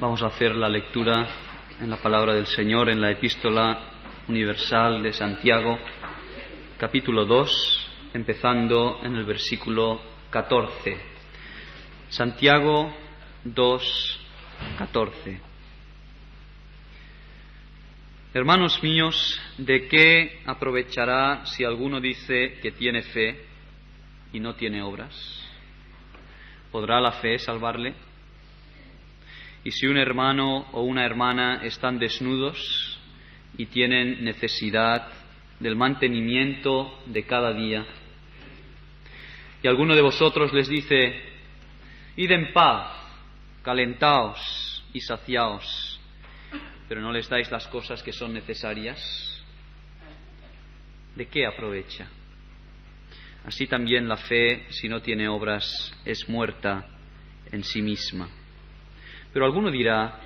Vamos a hacer la lectura en la palabra del Señor en la Epístola Universal de Santiago, capítulo 2, empezando en el versículo 14. Santiago 2, 14. Hermanos míos, ¿de qué aprovechará si alguno dice que tiene fe y no tiene obras? ¿Podrá la fe salvarle? Y si un hermano o una hermana están desnudos y tienen necesidad del mantenimiento de cada día, y alguno de vosotros les dice: id en paz, calentaos y saciaos, pero no les dais las cosas que son necesarias, ¿de qué aprovecha? Así también la fe, si no tiene obras, es muerta en sí misma. Pero alguno dirá: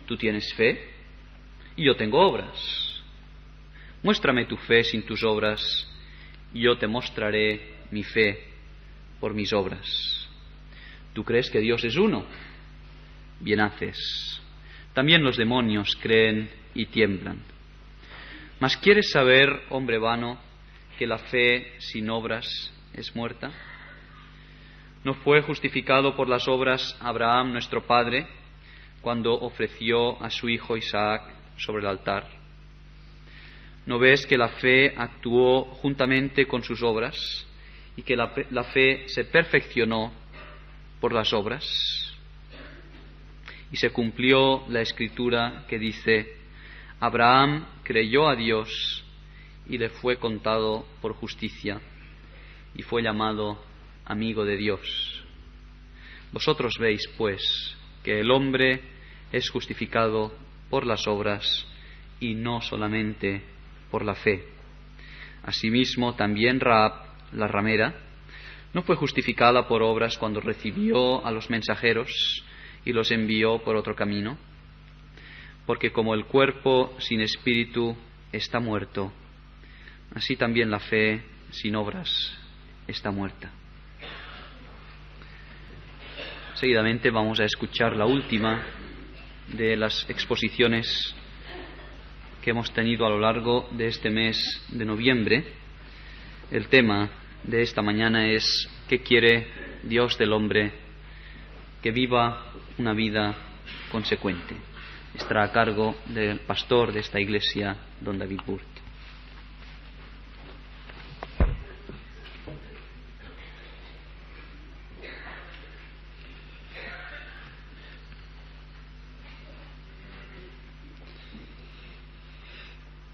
tú tienes fe y yo tengo obras. Muéstrame tu fe sin tus obras y yo te mostraré mi fe por mis obras. ¿Tú crees que Dios es uno? Bien haces. También los demonios creen y tiemblan. ¿Mas quieres saber, hombre vano, que la fe sin obras es muerta? ¿No fue justificado por las obras Abraham nuestro padre cuando ofreció a su hijo Isaac sobre el altar? ¿No ves que la fe actuó juntamente con sus obras y que la fe se perfeccionó por las obras? Y se cumplió la escritura que dice: Abraham creyó a Dios y le fue contado por justicia y fue llamado amigo de Dios. Vosotros veis, pues, que el hombre es justificado por las obras y no solamente por la fe. Asimismo, también Rahab, la ramera, no fue justificada por obras cuando recibió a los mensajeros y los envió por otro camino, porque como el cuerpo sin espíritu está muerto, así también la fe sin obras está muerta. Seguidamente vamos a escuchar la última de las exposiciones que hemos tenido a lo largo de este mes de noviembre. El tema de esta mañana es: ¿qué quiere Dios del hombre? Que viva una vida consecuente. Estará a cargo del pastor de esta iglesia, don David Burt.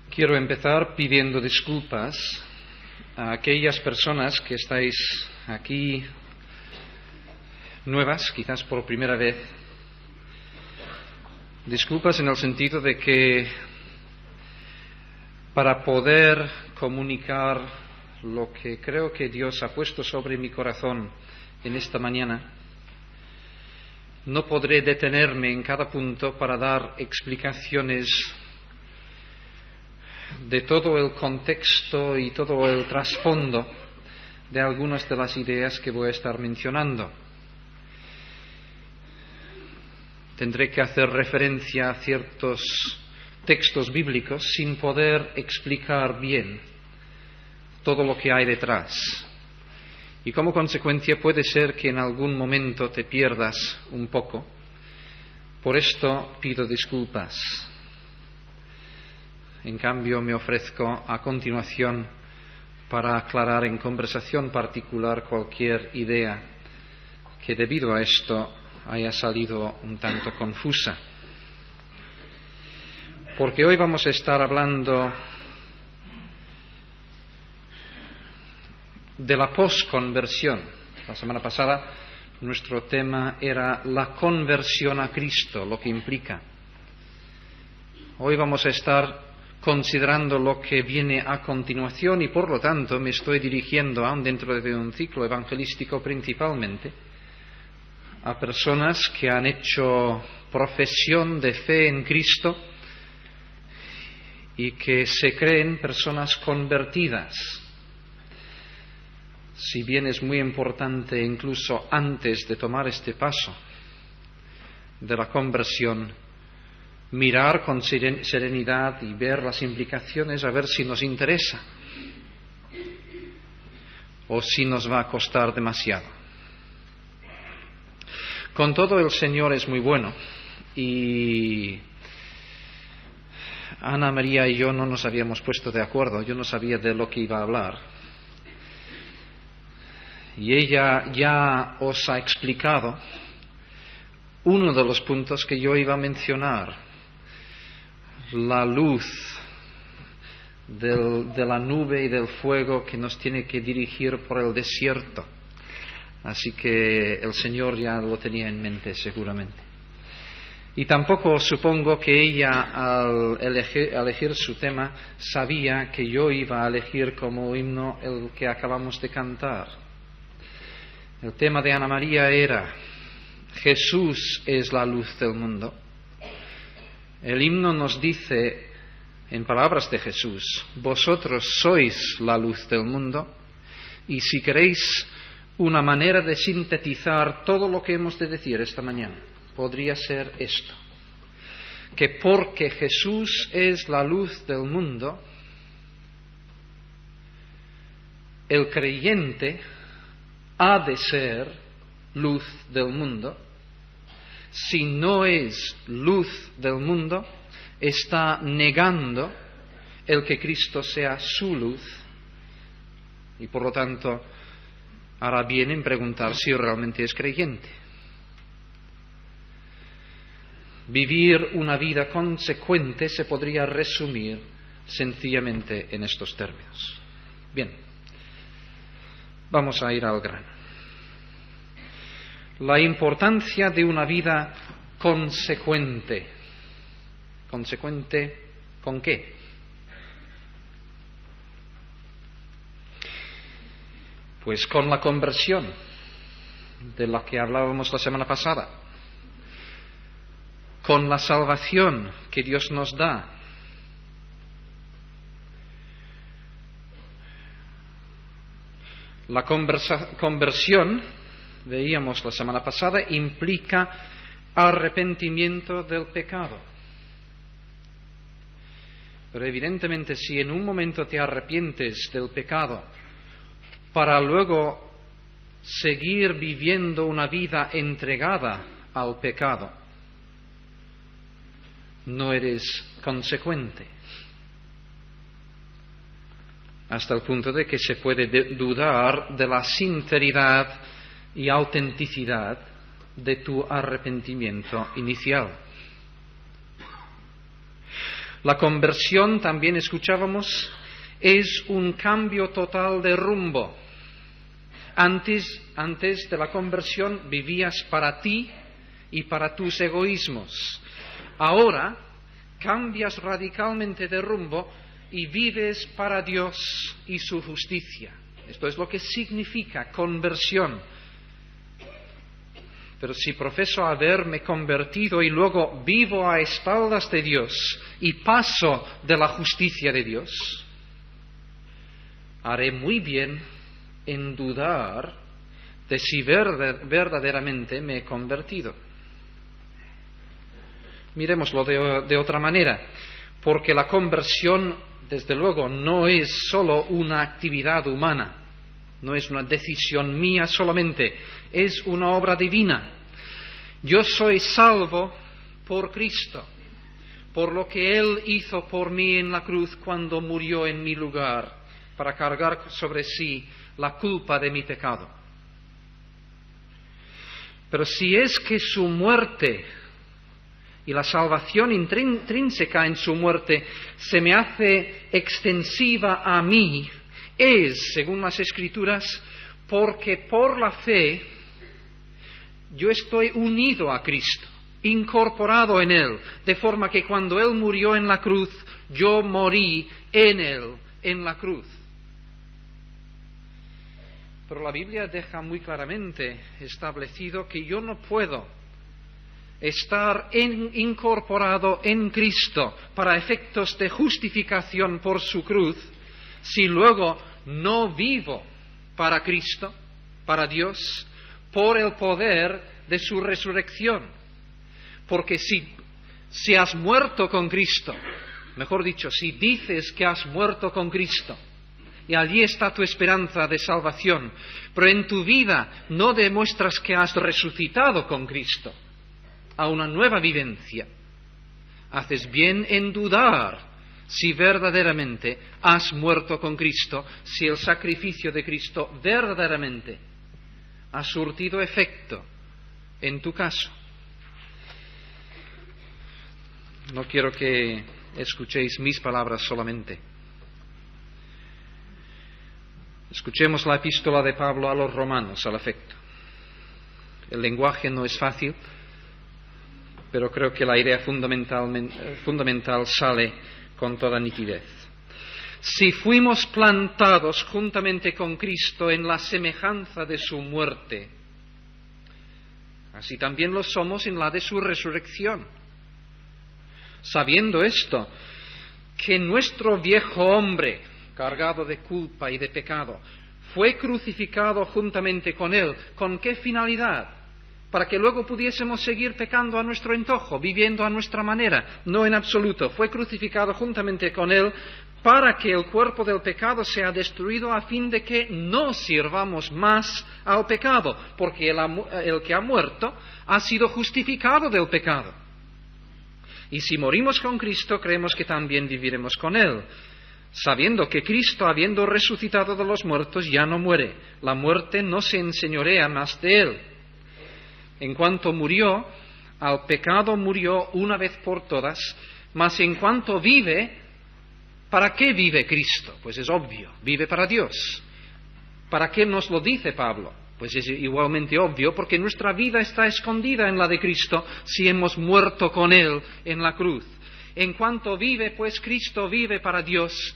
Quiero empezar pidiendo disculpas a aquellas personas que estáis aquí nuevas, quizás por primera vez. Disculpas en el sentido de que para poder comunicar lo que creo que Dios ha puesto sobre mi corazón en esta mañana, no podré detenerme en cada punto para dar explicaciones de todo el contexto y todo el trasfondo de algunas de las ideas que voy a estar mencionando. Tendré que hacer referencia a ciertos textos bíblicos sin poder explicar bien todo lo que hay detrás. Y como consecuencia puede ser que en algún momento te pierdas un poco. Por esto pido disculpas. En cambio, me ofrezco a continuación para aclarar en conversación particular cualquier idea que debido a esto haya salido un tanto confusa. Porque hoy vamos a estar hablando de la posconversión. La semana pasada nuestro tema era la conversión a Cristo, lo que implica. Hoy vamos a estar considerando lo que viene a continuación y por lo tanto me estoy dirigiendo aún dentro de un ciclo evangelístico principalmente a personas que han hecho profesión de fe en Cristo y que se creen personas convertidas. Si bien es muy importante incluso antes de tomar este paso de la conversión, mirar con serenidad y ver las implicaciones, a ver si nos interesa o si nos va a costar demasiado. Con todo, el Señor es muy bueno y Ana María y yo no nos habíamos puesto de acuerdo. Yo no sabía de lo que iba a hablar y ella ya os ha explicado uno de los puntos que yo iba a mencionar: la luz de la nube y del fuego que nos tiene que dirigir por el desierto. Así que el Señor ya lo tenía en mente seguramente. Y tampoco supongo que ella, al elegir su tema, sabía que yo iba a elegir como himno el que acabamos de cantar. El tema de Ana María era: Jesús es la luz del mundo. El himno nos dice, en palabras de Jesús: vosotros sois la luz del mundo. Y si queréis una manera de sintetizar todo lo que hemos de decir esta mañana, podría ser esto: que porque Jesús es la luz del mundo, el creyente ha de ser luz del mundo. Si no es luz del mundo, está negando el que Cristo sea su luz y por lo tanto hará bien en preguntar si realmente es creyente. Vivir una vida consecuente se podría resumir sencillamente en estos términos. Bien, vamos a ir al grano. La importancia de una vida consecuente. ¿Consecuente con qué? Pues con la conversión, de la que hablábamos la semana pasada, con la salvación que Dios nos da, la conversión, veíamos la semana pasada, implica arrepentimiento del pecado. Pero evidentemente, si en un momento te arrepientes del pecado para luego seguir viviendo una vida entregada al pecado, no eres consecuente. Hasta el punto de que se puede dudar de la sinceridad y autenticidad de tu arrepentimiento inicial. La conversión, también escuchábamos, es un cambio total de rumbo. Antes de la conversión vivías para ti y para tus egoísmos. Ahora cambias radicalmente de rumbo y vives para Dios y su justicia. Esto es lo que significa conversión. Pero si profeso haberme convertido y luego vivo a espaldas de Dios y paso de la justicia de Dios, haré muy bien en dudar de si verdaderamente me he convertido. Miremoslo de otra manera, porque la conversión, desde luego, no es solo una actividad humana, no es una decisión mía solamente, es una obra divina. Yo soy salvo por Cristo, por lo que Él hizo por mí en la cruz cuando murió en mi lugar, para cargar sobre sí la culpa de mi pecado. Pero si es que su muerte y la salvación intrínseca en su muerte se me hace extensiva a mí, es, según las Escrituras, porque por la fe yo estoy unido a Cristo, incorporado en Él, de forma que cuando Él murió en la cruz, yo morí en Él, en la cruz. Pero la Biblia deja muy claramente establecido que yo no puedo estar incorporado en Cristo para efectos de justificación por su cruz, si luego no vivo para Cristo, para Dios, por el poder de su resurrección. Porque si has muerto con Cristo, mejor dicho, si dices que has muerto con Cristo, y allí está tu esperanza de salvación, pero en tu vida no demuestras que has resucitado con Cristo a una nueva vivencia, haces bien en dudar si verdaderamente has muerto con Cristo, si el sacrificio de Cristo verdaderamente ha surtido efecto en tu caso. No quiero que escuchéis mis palabras solamente. Escuchemos la epístola de Pablo a los romanos al efecto. El lenguaje no es fácil, pero creo que la idea fundamental sale con toda nitidez. Si fuimos plantados juntamente con Cristo en la semejanza de su muerte, así también lo somos en la de su resurrección. Sabiendo esto, que nuestro viejo hombre, cargado de culpa y de pecado, fue crucificado juntamente con él. ¿Con qué finalidad? Para que luego pudiésemos seguir pecando a nuestro antojo, viviendo a nuestra manera. No en absoluto. Fue crucificado juntamente con él para que el cuerpo del pecado sea destruido, a fin de que no sirvamos más al pecado, porque el que ha muerto ha sido justificado del pecado. Y si morimos con Cristo, creemos que también viviremos con él, sabiendo que Cristo, habiendo resucitado de los muertos, ya no muere. La muerte no se enseñorea más de él. En cuanto murió, al pecado murió una vez por todas, mas en cuanto vive, ¿para qué vive Cristo? Pues es obvio, vive para Dios. ¿Para qué nos lo dice Pablo? Pues es igualmente obvio, porque nuestra vida está escondida en la de Cristo si hemos muerto con él en la cruz. En cuanto vive, pues Cristo vive para Dios.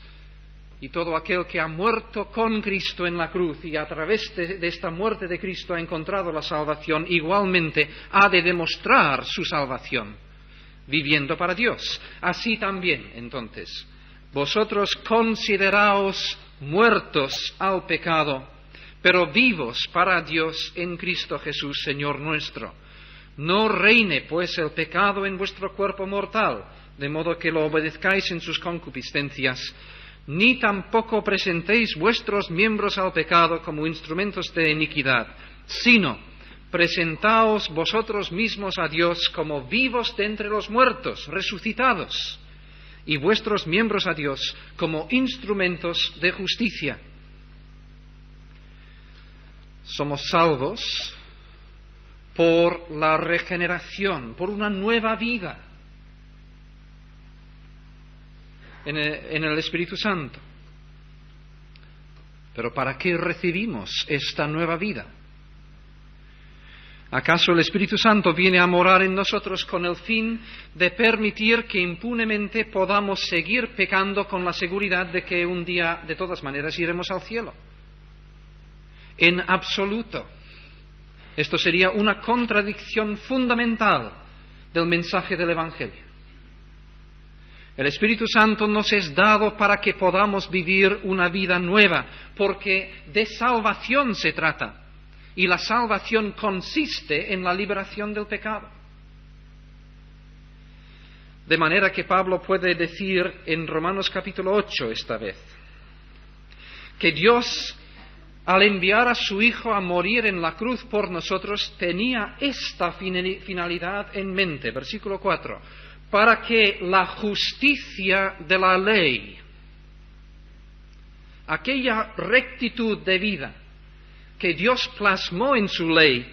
Y todo aquel que ha muerto con Cristo en la cruz y a través de esta muerte de Cristo ha encontrado la salvación, igualmente ha de demostrar su salvación, viviendo para Dios. Así también, entonces, vosotros consideraos muertos al pecado, pero vivos para Dios en Cristo Jesús, Señor nuestro. No reine, pues, el pecado en vuestro cuerpo mortal, de modo que lo obedezcáis en sus concupiscencias, ni tampoco presentéis vuestros miembros al pecado como instrumentos de iniquidad, sino presentaos vosotros mismos a Dios como vivos de entre los muertos, resucitados, y vuestros miembros a Dios como instrumentos de justicia. Somos salvos por la regeneración, por una nueva vida en el Espíritu Santo. Pero ¿para qué recibimos esta nueva vida? ¿Acaso el Espíritu Santo viene a morar en nosotros con el fin de permitir que impunemente podamos seguir pecando con la seguridad de que un día, de todas maneras, iremos al cielo? En absoluto. Esto sería una contradicción fundamental del mensaje del Evangelio. El Espíritu Santo nos es dado para que podamos vivir una vida nueva, porque de salvación se trata, y la salvación consiste en la liberación del pecado. De manera que Pablo puede decir en Romanos capítulo 8 esta vez, que Dios, al enviar a su Hijo a morir en la cruz por nosotros, tenía esta finalidad en mente. Versículo 4. Para que la justicia de la ley, aquella rectitud de vida que Dios plasmó en su ley,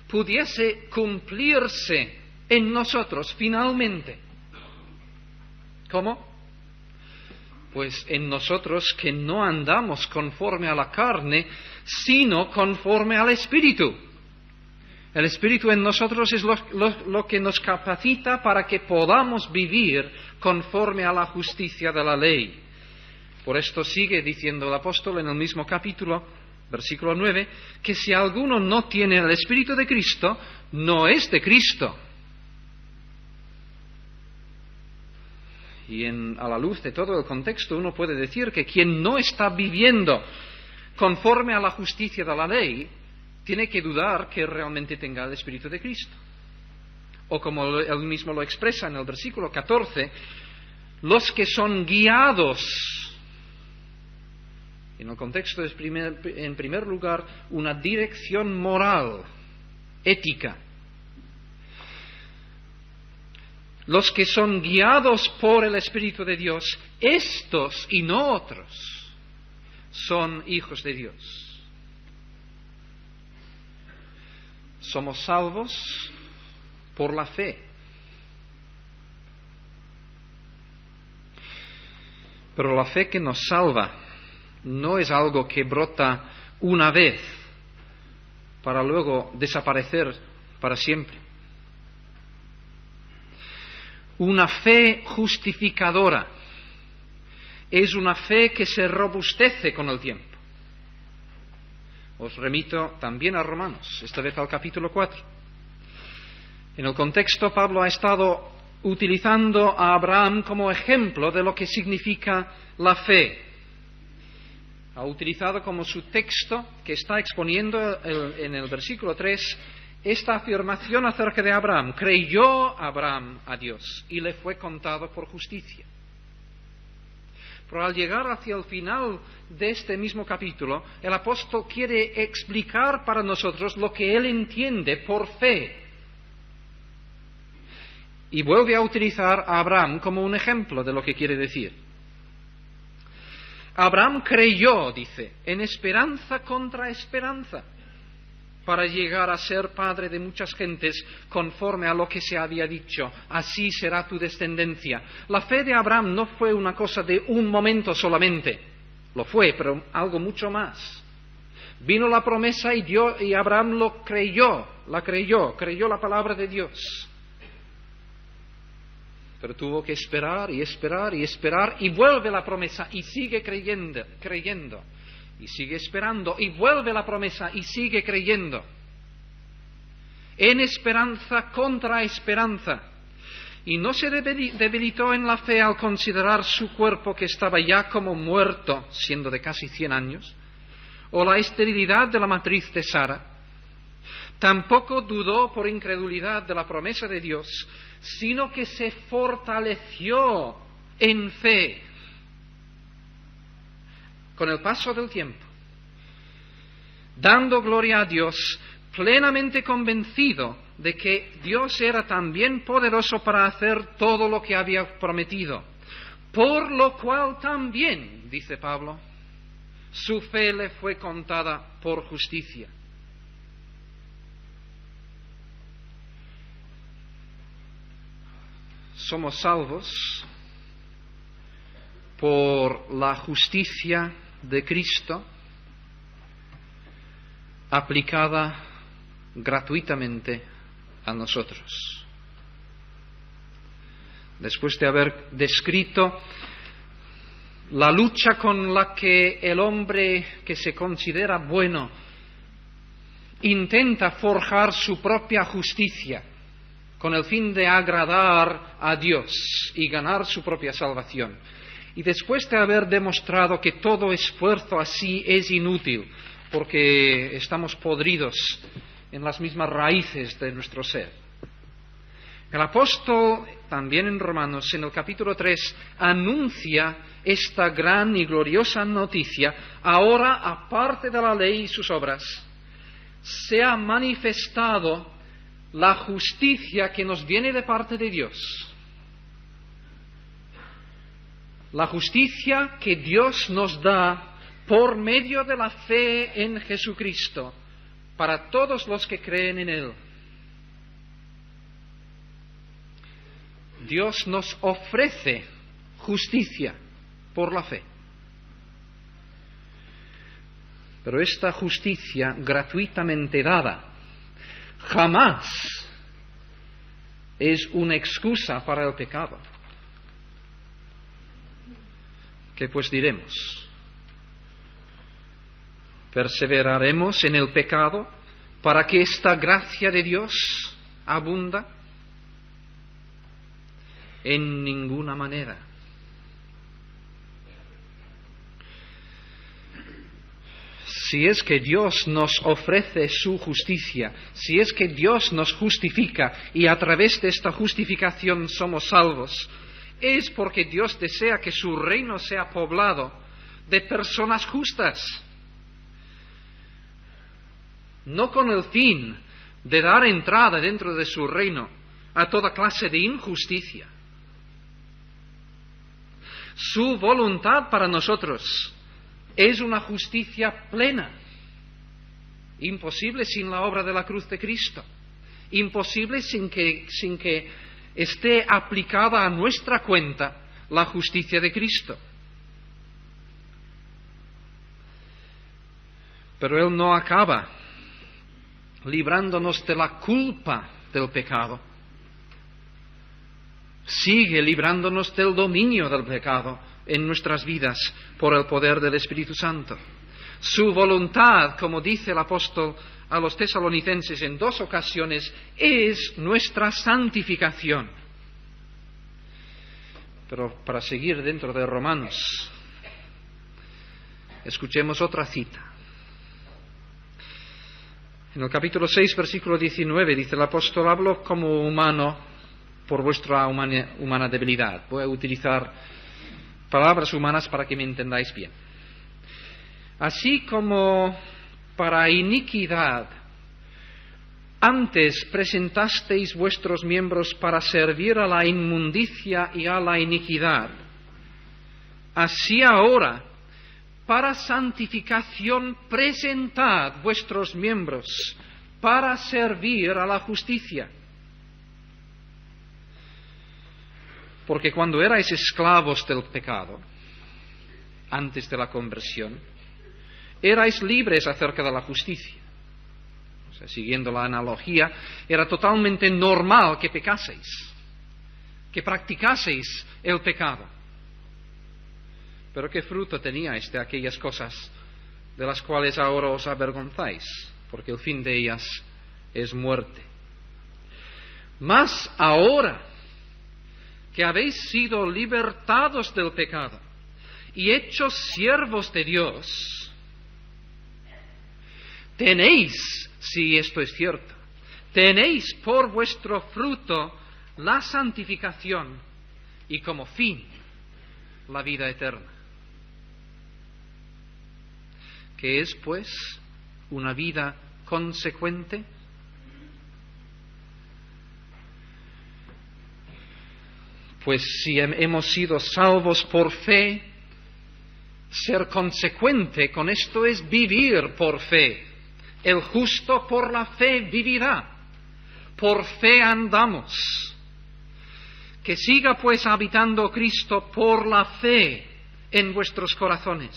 pudiese cumplirse en nosotros finalmente. ¿Cómo? Pues en nosotros que no andamos conforme a la carne, sino conforme al Espíritu. El Espíritu en nosotros es lo que nos capacita para que podamos vivir conforme a la justicia de la ley. Por esto sigue diciendo el apóstol en el mismo capítulo, versículo 9, que si alguno no tiene el Espíritu de Cristo, no es de Cristo. Y a la luz de todo el contexto uno puede decir que quien no está viviendo conforme a la justicia de la ley, tiene que dudar que realmente tenga el Espíritu de Cristo. O como él mismo lo expresa en el versículo 14, los que son guiados. En el contexto es en primer lugar una dirección moral, ética. Los que son guiados por el Espíritu de Dios, estos y no otros, son hijos de Dios. Somos salvos por la fe. Pero la fe que nos salva no es algo que brota una vez para luego desaparecer para siempre. Una fe justificadora es una fe que se robustece con el tiempo. Os remito también a Romanos, esta vez al capítulo 4. En el contexto, Pablo ha estado utilizando a Abraham como ejemplo de lo que significa la fe. Ha utilizado como su texto, que está exponiendo en el versículo 3, esta afirmación acerca de Abraham. Creyó Abraham a Dios y le fue contado por justicia. Pero al llegar hacia el final de este mismo capítulo, el apóstol quiere explicar para nosotros lo que él entiende por fe. Y vuelve a utilizar a Abraham como un ejemplo de lo que quiere decir. Abraham creyó, dice, en esperanza contra esperanza, para llegar a ser padre de muchas gentes, conforme a lo que se había dicho, así será tu descendencia. La fe de Abraham no fue una cosa de un momento solamente, lo fue, pero algo mucho más. Vino la promesa y Abraham creyó la palabra de Dios. Pero tuvo que esperar y esperar y esperar, y vuelve la promesa y sigue creyendo. Y sigue esperando, y vuelve la promesa, y sigue creyendo. En esperanza contra esperanza. Y no se debilitó en la fe al considerar su cuerpo que estaba ya como muerto, siendo de casi 100 años, o la esterilidad de la matriz de Sara. Tampoco dudó por incredulidad de la promesa de Dios, sino que se fortaleció en fe. Con el paso del tiempo, dando gloria a Dios, plenamente convencido de que Dios era también poderoso para hacer todo lo que había prometido, por lo cual también, dice Pablo, su fe le fue contada por justicia. Somos salvos por la justicia de Cristo aplicada gratuitamente a nosotros. Después de haber descrito la lucha con la que el hombre que se considera bueno intenta forjar su propia justicia con el fin de agradar a Dios y ganar su propia salvación, y después de haber demostrado que todo esfuerzo así es inútil, porque estamos podridos en las mismas raíces de nuestro ser, el apóstol, también en Romanos, en el capítulo 3, anuncia esta gran y gloriosa noticia. Ahora, aparte de la ley y sus obras, se ha manifestado la justicia que nos viene de parte de Dios. La justicia que Dios nos da por medio de la fe en Jesucristo para todos los que creen en Él. Dios nos ofrece justicia por la fe. Pero esta justicia gratuitamente dada jamás es una excusa para el pecado. ¿Qué pues diremos? ¿Perseveraremos en el pecado para que esta gracia de Dios abunda? En ninguna manera. si es que Dios nos ofrece su justicia, si es que Dios nos justifica y a través de esta justificación somos salvos, es porque Dios desea que su reino sea poblado de personas justas, no con el fin de dar entrada dentro de su reino a toda clase de injusticia. Su voluntad para nosotros es una justicia plena, imposible sin la obra de la cruz de Cristo, imposible sin que esté aplicada a nuestra cuenta la justicia de Cristo. Pero Él no acaba librándonos de la culpa del pecado. Sigue librándonos del dominio del pecado en nuestras vidas por el poder del Espíritu Santo. Su voluntad, como dice el apóstol a los tesalonicenses en 2 ocasiones, es nuestra santificación. Pero para seguir dentro de Romanos, escuchemos otra cita. En el capítulo 6, versículo 19, dice el apóstol: hablo como humano por vuestra humana debilidad. Voy a utilizar palabras humanas para que me entendáis bien. Así como para iniquidad antes presentasteis vuestros miembros para servir a la inmundicia y a la iniquidad, así ahora para santificación presentad vuestros miembros para servir a la justicia. Porque cuando erais esclavos del pecado, antes de la conversión, erais libres acerca de la justicia. O sea, siguiendo la analogía, era totalmente normal que pecaseis, que practicaseis el pecado. Pero ¿qué fruto teníais de aquellas cosas de las cuales ahora os avergonzáis? Porque el fin de ellas es muerte. Mas ahora que habéis sido libertados del pecado y hechos siervos de Dios, tenéis, si esto es cierto, tenéis por vuestro fruto la santificación y como fin la vida eterna. ¿Qué es, pues, una vida consecuente? Pues si hemos sido salvos por fe, ser consecuente con esto es vivir por fe. El justo por la fe vivirá. Por fe andamos. Que siga pues habitando Cristo por la fe en vuestros corazones.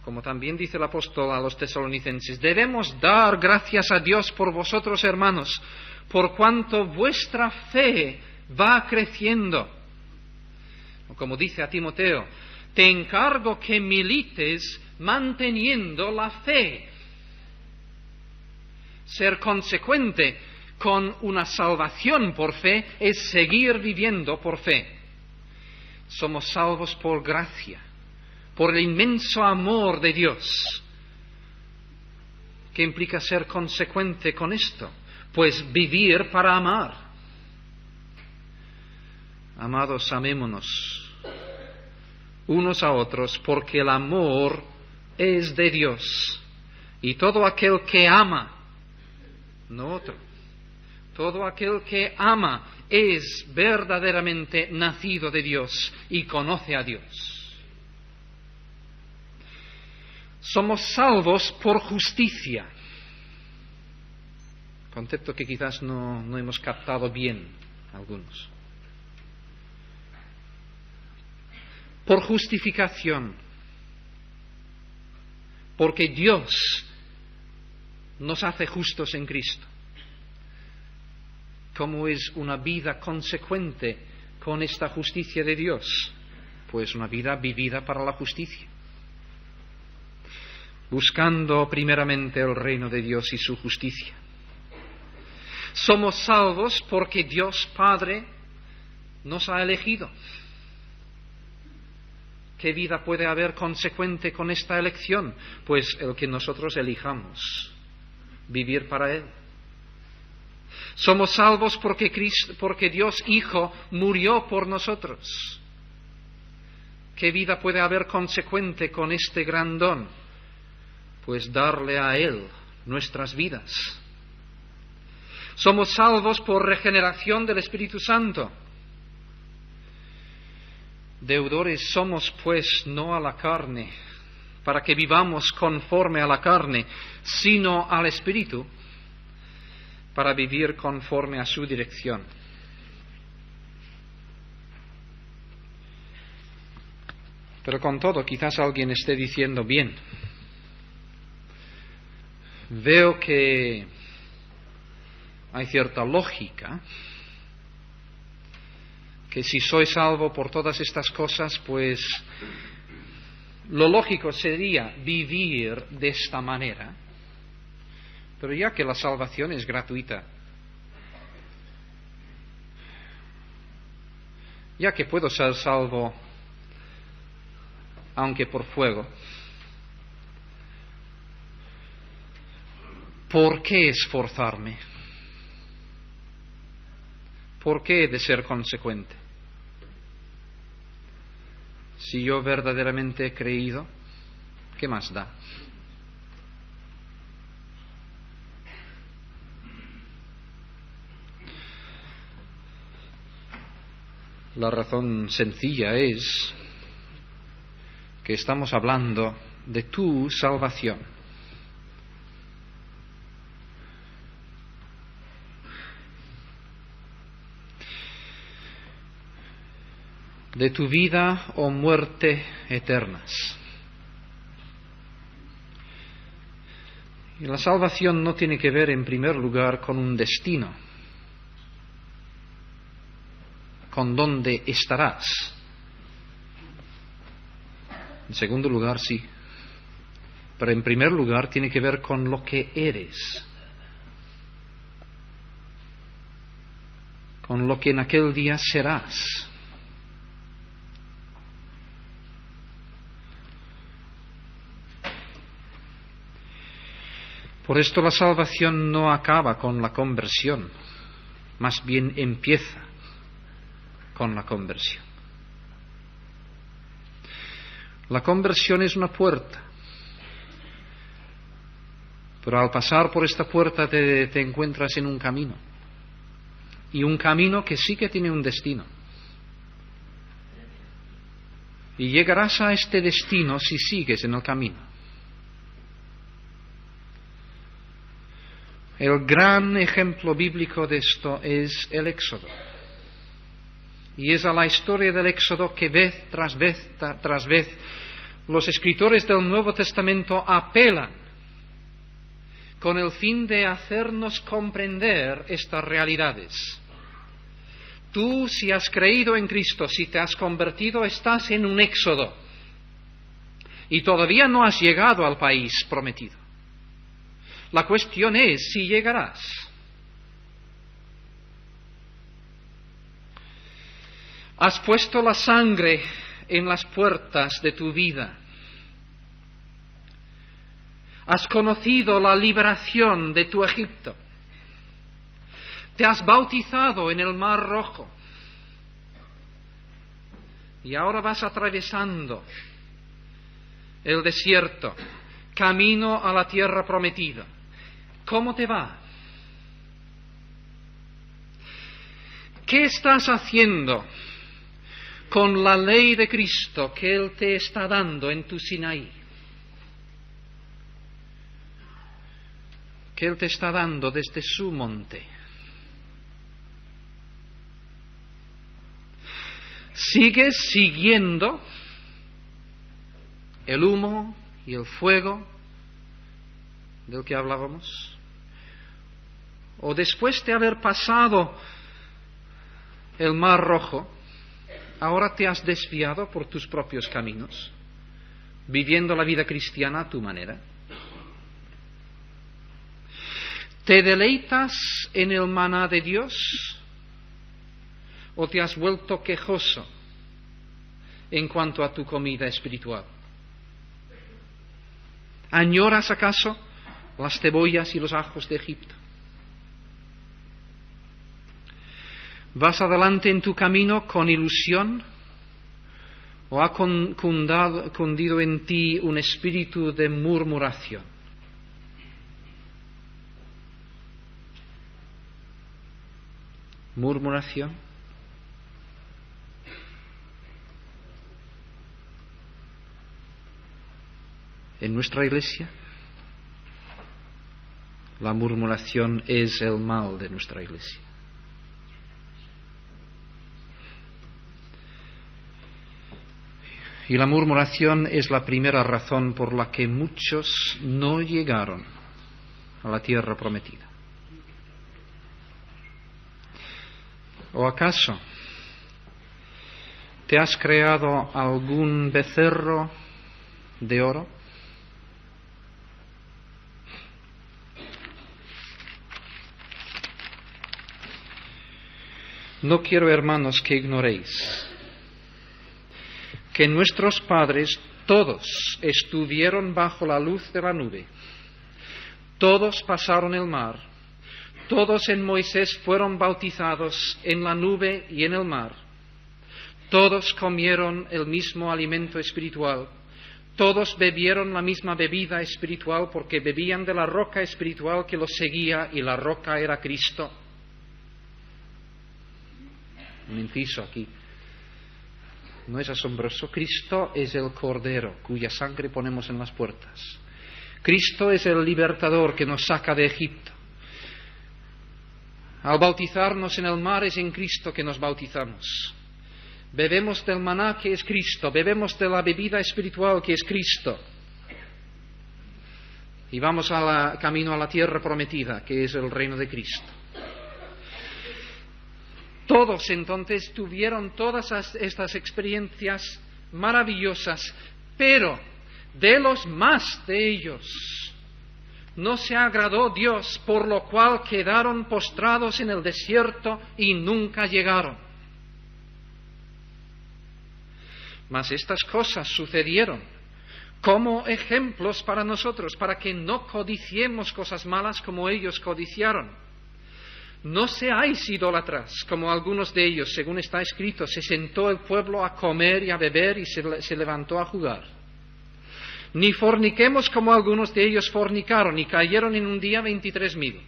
Como también dice el apóstol a los tesalonicenses, debemos dar gracias a Dios por vosotros, hermanos, por cuanto vuestra fe va creciendo. Como dice a Timoteo, te encargo que milites manteniendo la fe. Ser consecuente con una salvación por fe es seguir viviendo por fe. Somos salvos por gracia, por el inmenso amor de Dios. ¿Qué implica ser consecuente con esto? Pues vivir para amar. Amados, amémonos unos a otros, porque el amor es de Dios. Y todo aquel que ama, no otro, todo aquel que ama es verdaderamente nacido de Dios y conoce a Dios. Somos salvos por justicia, concepto que quizás no hemos captado bien algunos. Por justificación, porque Dios nos hace justos en Cristo. ¿Cómo es una vida consecuente con esta justicia de Dios? Pues una vida vivida para la justicia, buscando primeramente el reino de Dios y su justicia. Somos salvos porque Dios Padre nos ha elegido. ¿Qué vida puede haber consecuente con esta elección? Pues el que nosotros elijamos vivir para Él. Somos salvos porque Dios Hijo murió por nosotros. ¿Qué vida puede haber consecuente con este gran don? Pues darle a Él nuestras vidas. Somos salvos por regeneración del Espíritu Santo. Deudores somos, pues, no a la carne, para que vivamos conforme a la carne, sino al Espíritu, para vivir conforme a su dirección. Pero con todo, quizás alguien esté diciendo, bien, veo que hay cierta lógica, que si soy salvo por todas estas cosas, pues lo lógico sería vivir de esta manera. Pero ya que la salvación es gratuita, ya que puedo ser salvo aunque por fuego, ¿por qué esforzarme? ¿Por qué he de ser consecuente? Si yo verdaderamente he creído, ¿qué más da? La razón sencilla es que estamos hablando de tu salvación. De tu vida o muerte eternas. Y la salvación no tiene que ver en primer lugar con un destino, con dónde estarás. En segundo lugar, sí. Pero en primer lugar tiene que ver con lo que eres, con lo que en aquel día serás. Por esto la salvación no acaba con la conversión, más bien empieza con la conversión. La conversión es una puerta, pero al pasar por esta puerta te encuentras en un camino, y un camino que sí que tiene un destino. Y llegarás a este destino si sigues en el camino. El gran ejemplo bíblico de esto es el Éxodo. Y es a la historia del Éxodo que vez tras vez los escritores del Nuevo Testamento apelan con el fin de hacernos comprender estas realidades. Tú, si has creído en Cristo, si te has convertido, estás en un éxodo y todavía no has llegado al país prometido. La cuestión es si llegarás. Has puesto la sangre en las puertas de tu vida. Has conocido la liberación de tu Egipto. Te has bautizado en el Mar Rojo. Y ahora vas atravesando el desierto, camino a la tierra prometida. ¿Cómo te va? ¿Qué estás haciendo con la ley de Cristo que Él te está dando en tu Sinaí? Que Él te está dando desde su monte. ¿Sigues siguiendo el humo y el fuego del que hablábamos? ¿O después de haber pasado el Mar Rojo, ahora te has desviado por tus propios caminos, viviendo la vida cristiana a tu manera? ¿Te deleitas en el maná de Dios o te has vuelto quejoso en cuanto a tu comida espiritual? ¿Añoras acaso las cebollas y los ajos de Egipto? ¿Vas adelante en tu camino con ilusión? ¿O ha cundido en ti un espíritu de murmuración? ¿Murmuración? En nuestra iglesia, la murmuración es el mal de nuestra iglesia. Y la murmuración es la primera razón por la que muchos no llegaron a la tierra prometida. ¿O acaso te has creado algún becerro de oro? No quiero, hermanos, que ignoréis que nuestros padres todos estuvieron bajo la luz de la nube, todos pasaron el mar, todos en Moisés fueron bautizados en la nube y en el mar, todos comieron el mismo alimento espiritual, todos bebieron la misma bebida espiritual porque bebían de la roca espiritual que los seguía y la roca era Cristo. Un inciso aquí. ¿No es asombroso? Cristo es el Cordero cuya sangre ponemos en las puertas. Cristo es el libertador que nos saca de Egipto. Al bautizarnos en el mar es en Cristo que nos bautizamos. Bebemos del maná que es Cristo, bebemos de la bebida espiritual que es Cristo. Y vamos camino a la tierra prometida, que es el reino de Cristo. Todos entonces tuvieron todas estas experiencias maravillosas, pero de los más de ellos no se agradó Dios, por lo cual quedaron postrados en el desierto y nunca llegaron. Mas estas cosas sucedieron como ejemplos para nosotros, para que no codiciemos cosas malas como ellos codiciaron. No seáis idólatras, como algunos de ellos, según está escrito, se sentó el pueblo a comer y a beber y se levantó a jugar. Ni forniquemos como algunos de ellos fornicaron y cayeron en un día 23,000.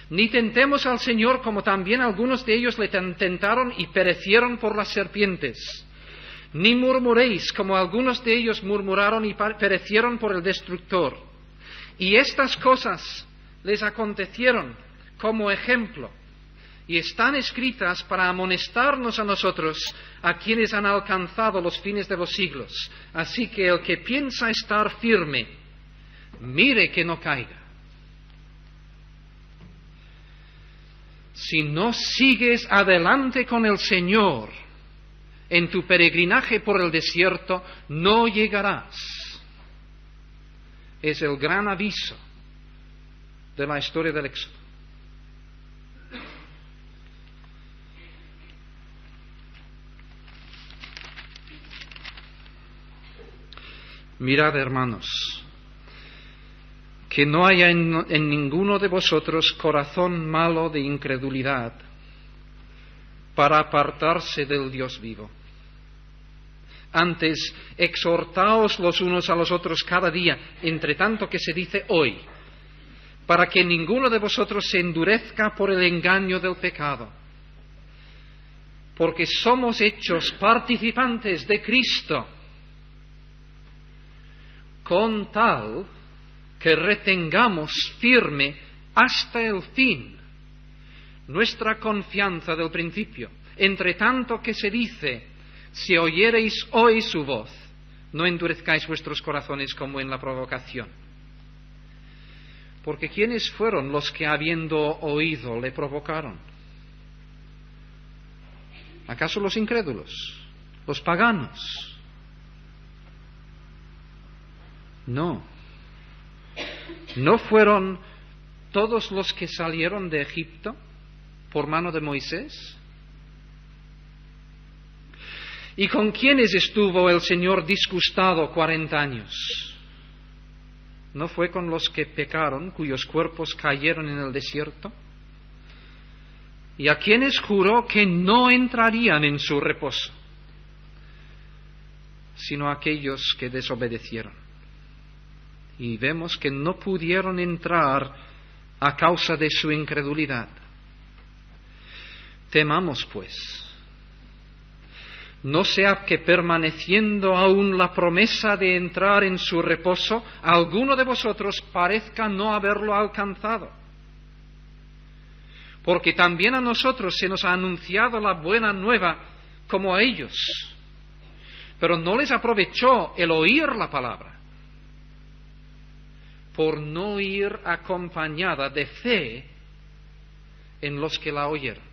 Ni tentemos al Señor como también algunos de ellos le tentaron y perecieron por las serpientes. Ni murmuréis como algunos de ellos murmuraron y perecieron por el destructor. Y estas cosas les acontecieron como ejemplo, y están escritas para amonestarnos a nosotros, a quienes han alcanzado los fines de los siglos. Así que el que piensa estar firme, mire que no caiga. Si no sigues adelante con el Señor en tu peregrinaje por el desierto, no llegarás. Es el gran aviso de la historia del Éxodo. Mirad, hermanos, que no haya en ninguno de vosotros corazón malo de incredulidad para apartarse del Dios vivo. Antes, exhortaos los unos a los otros cada día, entre tanto que se dice hoy, para que ninguno de vosotros se endurezca por el engaño del pecado. Porque somos hechos participantes de Cristo, con tal que retengamos firme hasta el fin nuestra confianza del principio. Entre tanto que se dice, si oyereis hoy su voz, no endurezcáis vuestros corazones como en la provocación. Porque ¿quiénes fueron los que habiendo oído le provocaron? ¿Acaso los incrédulos? ¿Los paganos? No. ¿No fueron todos los que salieron de Egipto por mano de Moisés? ¿Y con quiénes estuvo el Señor disgustado 40 años? ¿No fue con los que pecaron, cuyos cuerpos cayeron en el desierto? ¿Y a quienes juró que no entrarían en su reposo, sino a aquellos que desobedecieron? Y vemos que no pudieron entrar a causa de su incredulidad. Temamos, pues, no sea que permaneciendo aún la promesa de entrar en su reposo, alguno de vosotros parezca no haberlo alcanzado. Porque también a nosotros se nos ha anunciado la buena nueva como a ellos, pero no les aprovechó el oír la palabra, por no ir acompañada de fe en los que la oyeron.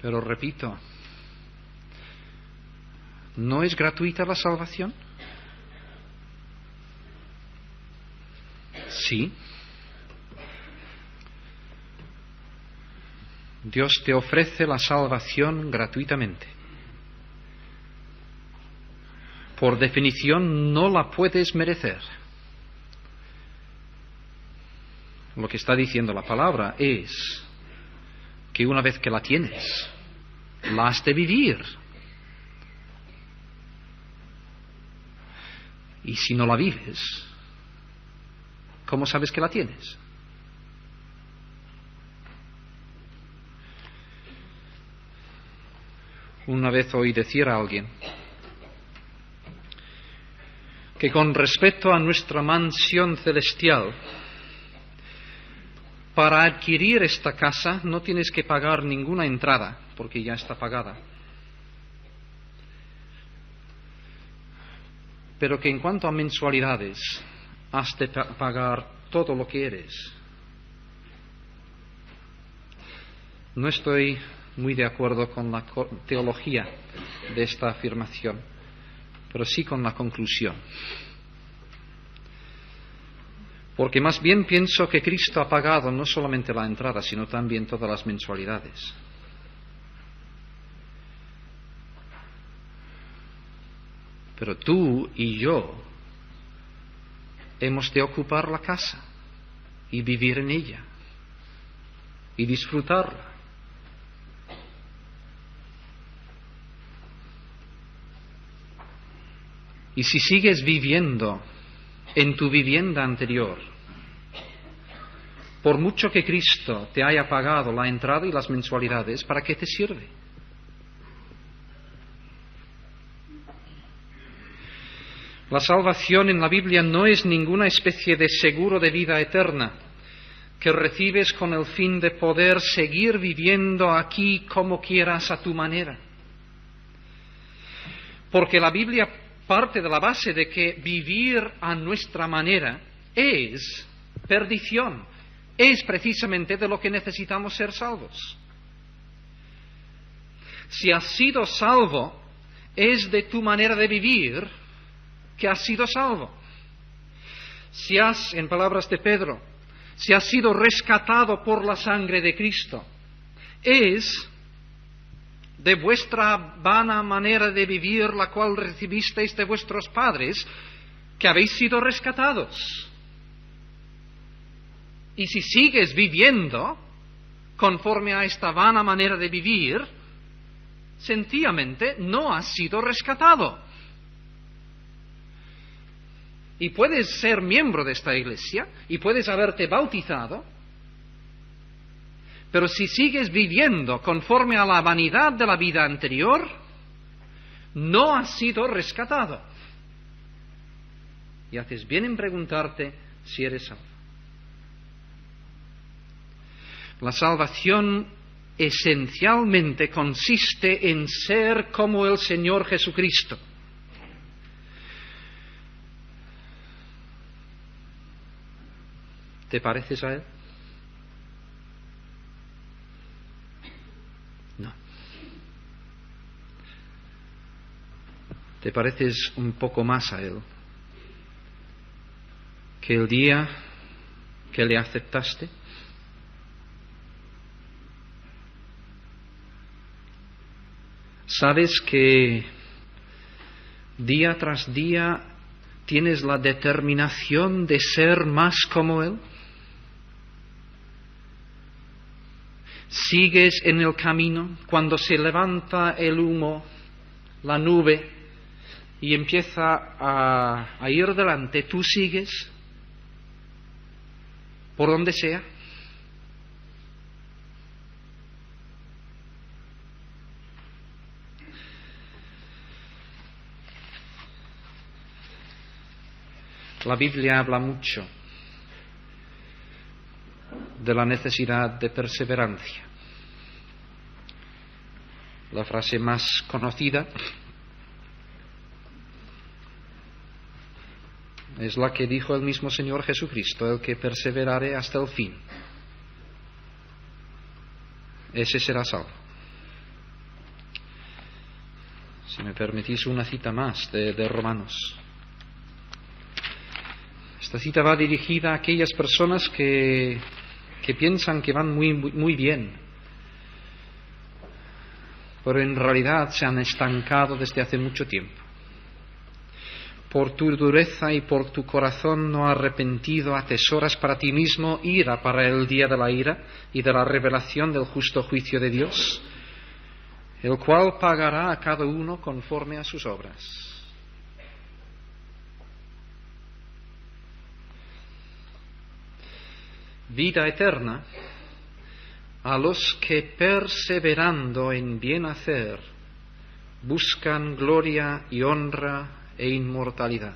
Pero repito, ¿no es gratuita la salvación? Sí. Dios te ofrece la salvación gratuitamente. Por definición, no la puedes merecer. Lo que está diciendo la palabra es que una vez que la tienes, la has de vivir. Y si no la vives, ¿cómo sabes que la tienes? Una vez oí decir a alguien que con respecto a nuestra mansión celestial, para adquirir esta casa no tienes que pagar ninguna entrada, porque ya está pagada. Pero que en cuanto a mensualidades, has de pagar todo lo que eres. No estoy muy de acuerdo con la teología de esta afirmación, pero sí con la conclusión. Porque más bien pienso que Cristo ha pagado no solamente la entrada, sino también todas las mensualidades. Pero tú y yo hemos de ocupar la casa y vivir en ella y disfrutarla. Y si sigues viviendo en tu vivienda anterior, por mucho que Cristo te haya pagado la entrada y las mensualidades, ¿para qué te sirve? La salvación en la Biblia no es ninguna especie de seguro de vida eterna que recibes con el fin de poder seguir viviendo aquí como quieras a tu manera. Porque la Biblia parte de la base de que vivir a nuestra manera es perdición, es precisamente de lo que necesitamos ser salvos. Si has sido salvo, es de tu manera de vivir que has sido salvo. Si has, en palabras de Pedro, si has sido rescatado por la sangre de Cristo, es de vuestra vana manera de vivir, la cual recibisteis de vuestros padres, que habéis sido rescatados. Y si sigues viviendo conforme a esta vana manera de vivir, sencillamente no has sido rescatado. Y puedes ser miembro de esta iglesia y puedes haberte bautizado, pero si sigues viviendo conforme a la vanidad de la vida anterior, no has sido rescatado. Y haces bien en preguntarte si eres salvo. La salvación esencialmente consiste en ser como el Señor Jesucristo. ¿Te pareces a Él? No. ¿Te pareces un poco más a Él que el día que le aceptaste? ¿Sabes que día tras día tienes la determinación de ser más como Él? ¿Sigues en el camino cuando se levanta el humo, la nube, y empieza a ir delante? ¿Tú sigues por donde sea? La Biblia habla mucho de la necesidad de perseverancia. La frase más conocida es la que dijo el mismo Señor Jesucristo: el que perseverare hasta el fin, ese será salvo. Si me permitís una cita más de Romanos. Esta cita va dirigida a aquellas personas que piensan que van muy bien, pero en realidad se han estancado desde hace mucho tiempo. Por tu dureza y por tu corazón no arrepentido atesoras para ti mismo ira para el día de la ira y de la revelación del justo juicio de Dios, el cual pagará a cada uno conforme a sus obras. Vida eterna a los que perseverando en bien hacer buscan gloria y honra e inmortalidad.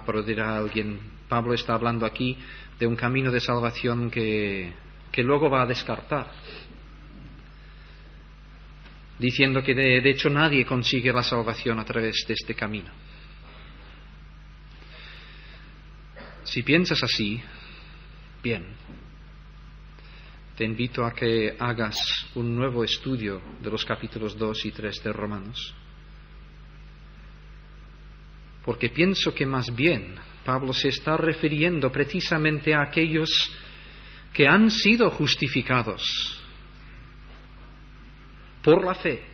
Pero dirá alguien, Pablo está hablando aquí de un camino de salvación que luego va a descartar, diciendo que de hecho nadie consigue la salvación a través de este camino. Si piensas así, bien, te invito a que hagas un nuevo estudio de los capítulos 2 y 3 de Romanos, porque pienso que más bien Pablo se está refiriendo precisamente a aquellos que han sido justificados por la fe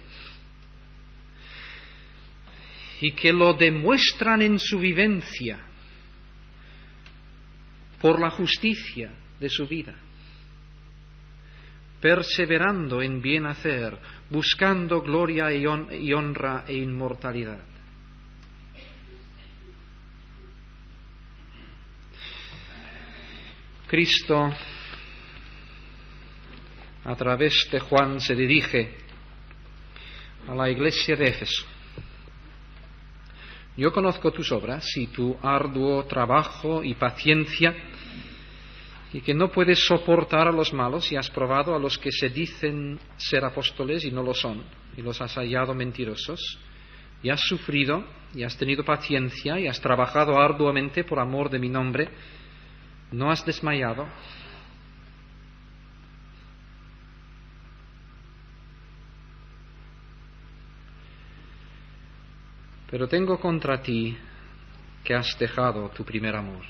y que lo demuestran en su vivencia por la justicia de su vida, perseverando en bien hacer, buscando gloria y honra e inmortalidad. Cristo, a través de Juan, se dirige a la iglesia de Éfeso. Yo conozco tus obras y tu arduo trabajo y paciencia, y que no puedes soportar a los malos, y has probado a los que se dicen ser apóstoles y no lo son, y los has hallado mentirosos, y has sufrido, y has tenido paciencia, y has trabajado arduamente por amor de mi nombre, no has desmayado. Pero tengo contra ti que has dejado tu primer amor.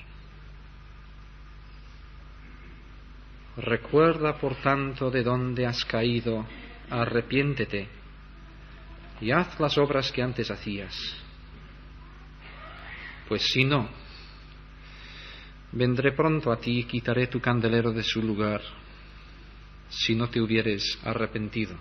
Recuerda, por tanto, de dónde has caído, arrepiéntete y haz las obras que antes hacías. Pues si no, vendré pronto a ti y quitaré tu candelero de su lugar, si no te hubieres arrepentido.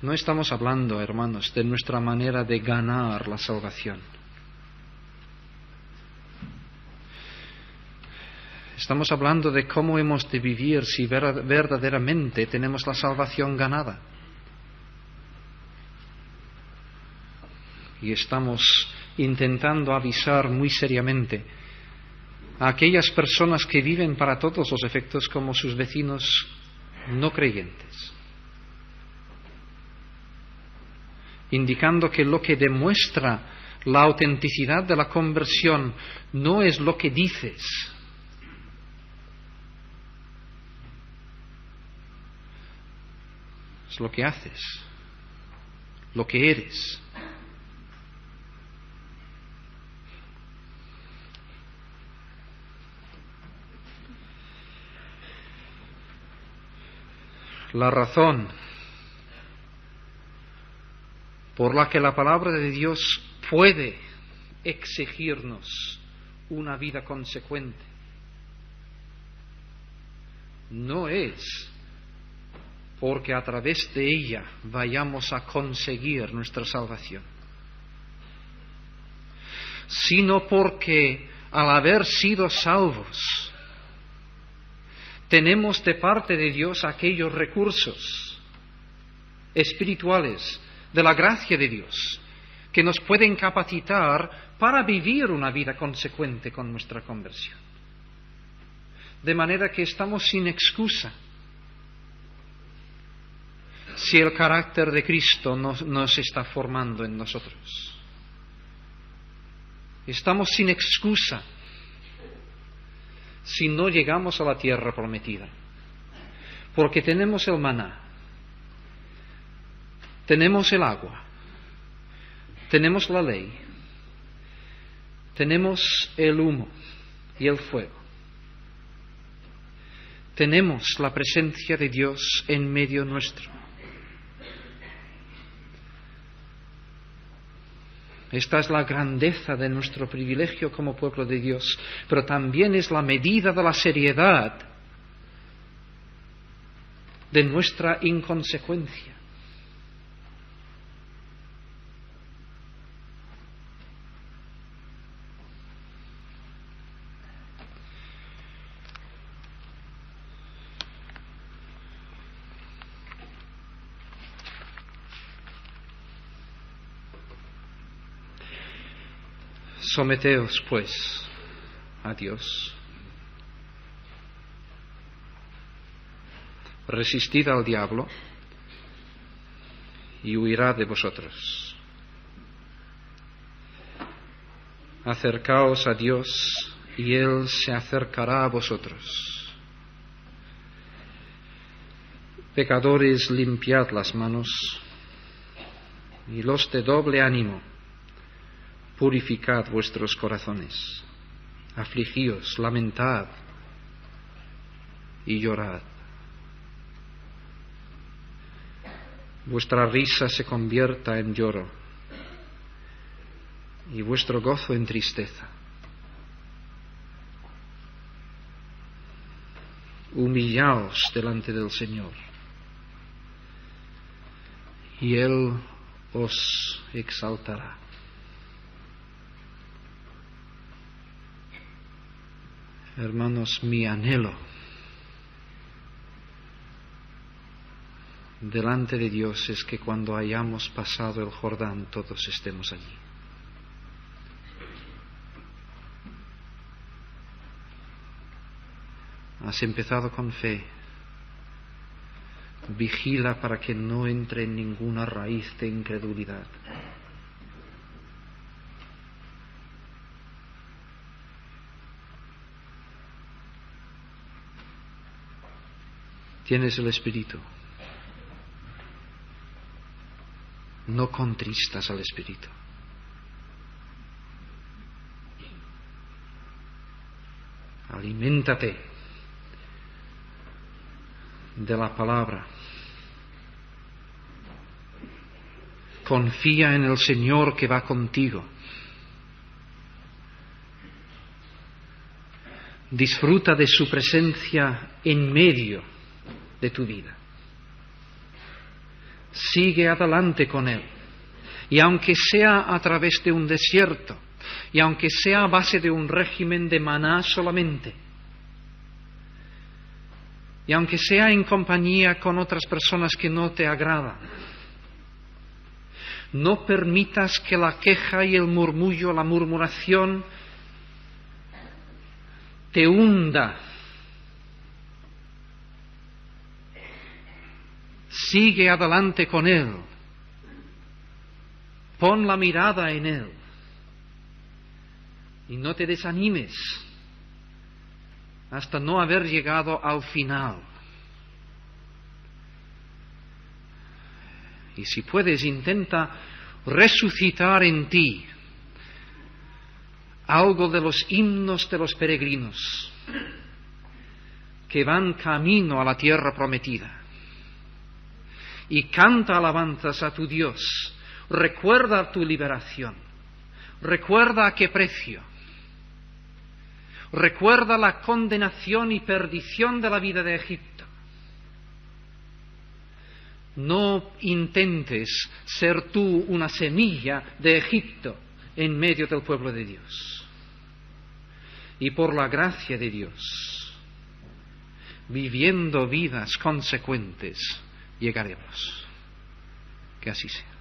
No estamos hablando, hermanos, de nuestra manera de ganar la salvación. Estamos hablando de cómo hemos de vivir si verdaderamente tenemos la salvación ganada. Y estamos intentando avisar muy seriamente a aquellas personas que viven para todos los efectos como sus vecinos no creyentes, indicando que lo que demuestra la autenticidad de la conversión no es lo que dices, es lo que haces, lo que eres. La razón por la que la palabra de Dios puede exigirnos una vida consecuente no es porque a través de ella vayamos a conseguir nuestra salvación, sino porque al haber sido salvos tenemos de parte de Dios aquellos recursos espirituales de la gracia de Dios que nos pueden capacitar para vivir una vida consecuente con nuestra conversión. De manera que estamos sin excusa si el carácter de Cristo no se está formando en nosotros. Estamos sin excusa si no llegamos a la tierra prometida, porque tenemos el maná, tenemos el agua, tenemos la ley, tenemos el humo y el fuego, tenemos la presencia de Dios en medio nuestro. Esta es la grandeza de nuestro privilegio como pueblo de Dios, pero también es la medida de la seriedad de nuestra inconsecuencia. Someteos, pues, a Dios. Resistid al diablo y huirá de vosotros. Acercaos a Dios y Él se acercará a vosotros. Pecadores, limpiad las manos, y los de doble ánimo, purificad vuestros corazones, afligíos, lamentad y llorad. Vuestra risa se convierta en lloro y vuestro gozo en tristeza. Humillaos delante del Señor y Él os exaltará. Hermanos, mi anhelo delante de Dios es que cuando hayamos pasado el Jordán todos estemos allí. Has empezado con fe. Vigila para que no entre en ninguna raíz de incredulidad. Tienes el Espíritu. No contristas al Espíritu. Aliméntate de la palabra. Confía en el Señor que va contigo. Disfruta de su presencia en medio de tu vida. Sigue adelante con Él. Y aunque sea a través de un desierto, y aunque sea a base de un régimen de maná solamente, y aunque sea en compañía con otras personas que no te agradan, no permitas que la queja y el murmullo, la murmuración, te hunda. Sigue adelante con Él. Pon la mirada en Él. Y no te desanimes hasta no haber llegado al final. Y si puedes, intenta resucitar en ti algo de los himnos de los peregrinos que van camino a la tierra prometida. Y canta alabanzas a tu Dios. Recuerda tu liberación. Recuerda a qué precio. Recuerda la condenación y perdición de la vida de Egipto. No intentes ser tú una semilla de Egipto en medio del pueblo de Dios. Y por la gracia de Dios, viviendo vidas consecuentes, llegaremos. Que así sea.